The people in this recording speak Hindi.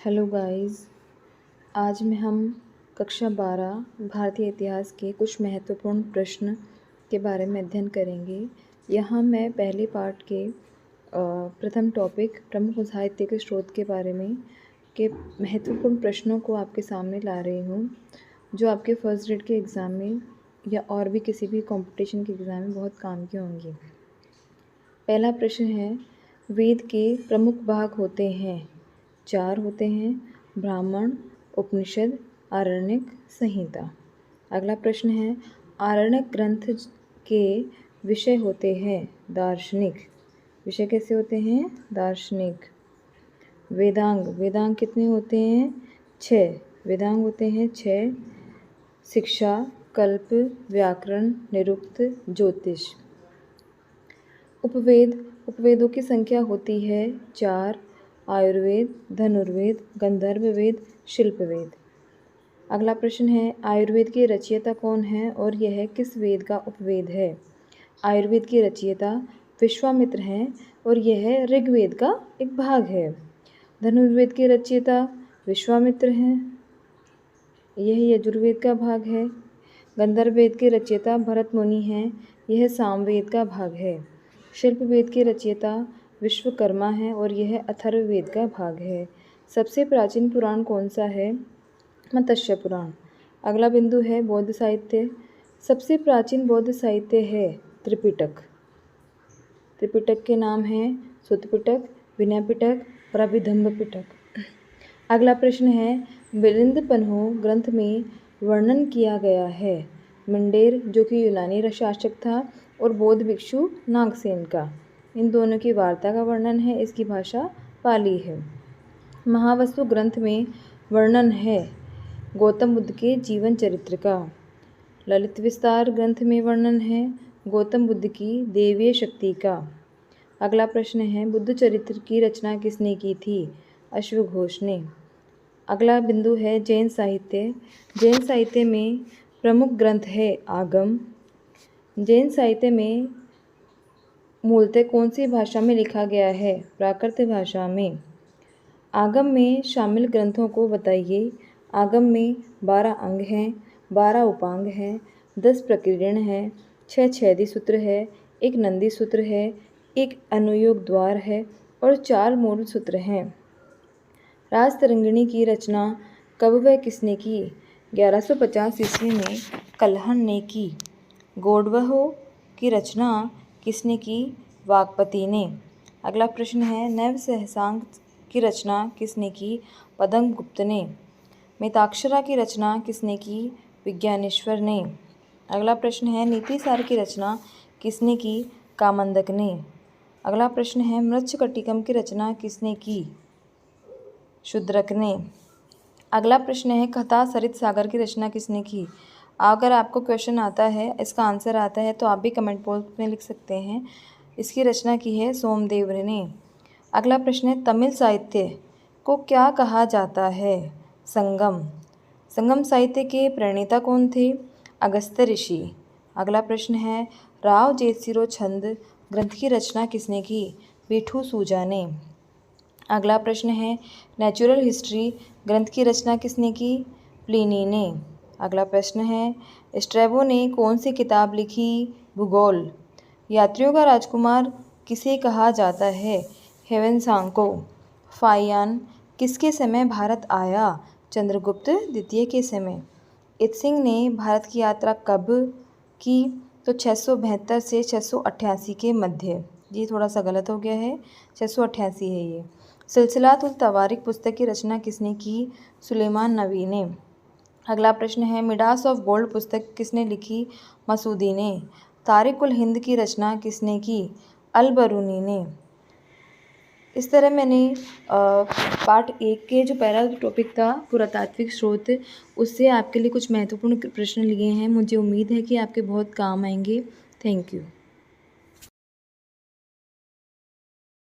हेलो गाइस, आज में हम कक्षा 12 भारतीय इतिहास के कुछ महत्वपूर्ण प्रश्न के बारे में अध्ययन करेंगे। यहाँ मैं पहले पार्ट के प्रथम टॉपिक प्रमुख साहित्य के स्रोत के बारे में के महत्वपूर्ण प्रश्नों को आपके सामने ला रही हूँ, जो आपके फर्स्ट ग्रेड के एग्ज़ाम में या और भी किसी भी कंपटीशन के एग्ज़ाम में बहुत काम की होंगी। पहला प्रश्न है, वेद के प्रमुख भाग होते हैं। 4 होते हैं, ब्राह्मण, उपनिषद, आरण्यक, संहिता। अगला प्रश्न है, आरण्यक ग्रंथ के विषय होते हैं दार्शनिक। विषय कैसे होते हैं? दार्शनिक। वेदांग कितने होते हैं? 6 वेदांग होते हैं 6। शिक्षा, कल्प, व्याकरण, निरुक्त, ज्योतिष। उपवेदों की संख्या होती है 4। आयुर्वेद, धनुर्वेद, गंधर्व वेद, शिल्प वेद। अगला प्रश्न है, आयुर्वेद के रचयिता कौन है और यह किस वेद का उपवेद है? आयुर्वेद के रचयिता विश्वामित्र हैं और यह ऋग्वेद का एक भाग है। धनुर्वेद के रचयिता विश्वामित्र हैं, यह यजुर्वेद का भाग है। गंधर्व वेद के रचयिता भरत मुनि हैं, यह सामवेद का भाग है। शिल्प वेद के रचयिता विश्वकर्मा है और यह अथर्ववेद का भाग है। सबसे प्राचीन पुराण कौन सा है? मत्स्य पुराण। अगला बिंदु है बौद्ध साहित्य। सबसे प्राचीन बौद्ध साहित्य है त्रिपिटक। त्रिपिटक के नाम हैं सुत्त पिटक, विनय पिटक और अभिधम्म पिटक। अगला प्रश्न है, मिलिंद पन्हो ग्रंथ में वर्णन किया गया है मिंडेर, जो कि यूनानी शासक था, और बौद्ध भिक्षु नागसेन का। इन दोनों की वार्ता का वर्णन है। इसकी भाषा पाली है। महावस्तु ग्रंथ में वर्णन है गौतम बुद्ध के जीवन चरित्र का। ललित विस्तार ग्रंथ में वर्णन है गौतम बुद्ध की देवीय शक्ति का। अगला प्रश्न है, बुद्ध चरित्र की रचना किसने की थी? अश्वघोष ने। अगला बिंदु है जैन साहित्य। जैन साहित्य में प्रमुख ग्रंथ है आगम। जैन साहित्य में मूलतः कौन सी भाषा में लिखा गया है? प्राकृत भाषा में। आगम में शामिल ग्रंथों को बताइए। आगम में 12 अंग हैं, 12 उपांग हैं, 10 प्रकीर्ण हैं, 6 छेदी सूत्र है, 1 नंदी सूत्र है, 1 अनुयोग द्वार है और 4 मूल सूत्र हैं। राजतरंगिणी की रचना कब व किसने की? 1150 ईस्वी में कल्हण ने की। गौडवह की रचना किसने की? वाग्भटी ने। अगला प्रश्न है, नव सहसांक की रचना किसने की? पद्मगुप्त ने। मिताक्षरा की रचना किसने की? विज्ञानेश्वर ने। अगला प्रश्न है, नीतिसार की रचना किसने की? कामंदक ने। अगला प्रश्न है, मृच्छकटिकम की रचना किसने की? शूद्रक ने। अगला प्रश्न है, कथा सरित सागर की रचना किसने की? अगर आपको क्वेश्चन आता है, इसका आंसर आता है, तो आप भी कमेंट बॉक्स में लिख सकते हैं। इसकी रचना की है सोमदेव ने। अगला प्रश्न है, तमिल साहित्य को क्या कहा जाता है? संगम। संगम साहित्य के प्रणेता कौन थे? अगस्त्य ऋषि। अगला प्रश्न है, राव जेतसिरो छंद ग्रंथ की रचना किसने की? विठू सूजा ने। अगला प्रश्न है, नेचुरल हिस्ट्री ग्रंथ की रचना किसने की? प्लिनी ने। अगला प्रश्न है, स्ट्रैबो ने कौन सी किताब लिखी? भूगोल। यात्रियों का राजकुमार किसे कहा जाता है? ह्वेनसांग को। फाहियान किसके समय भारत आया? चंद्रगुप्त द्वितीय के समय। इत्सिंग ने भारत की यात्रा कब की? तो 672 से 688 के मध्य। ये थोड़ा सा गलत हो गया है, 688 है ये। सिलसिलात उल तवारिक पुस्तक की रचना किसने की? सुलेमान नबी ने। अगला प्रश्न है, मिडास ऑफ गोल्ड पुस्तक किसने लिखी? मसूदी ने। तारिक उल हिंद की रचना किसने की? अल बरूनी ने। इस तरह मैंने पार्ट 1 के जो पहला टॉपिक था पुरातात्विक स्रोत, उससे आपके लिए कुछ महत्वपूर्ण प्रश्न लिए हैं। मुझे उम्मीद है कि आपके बहुत काम आएंगे। Thank you.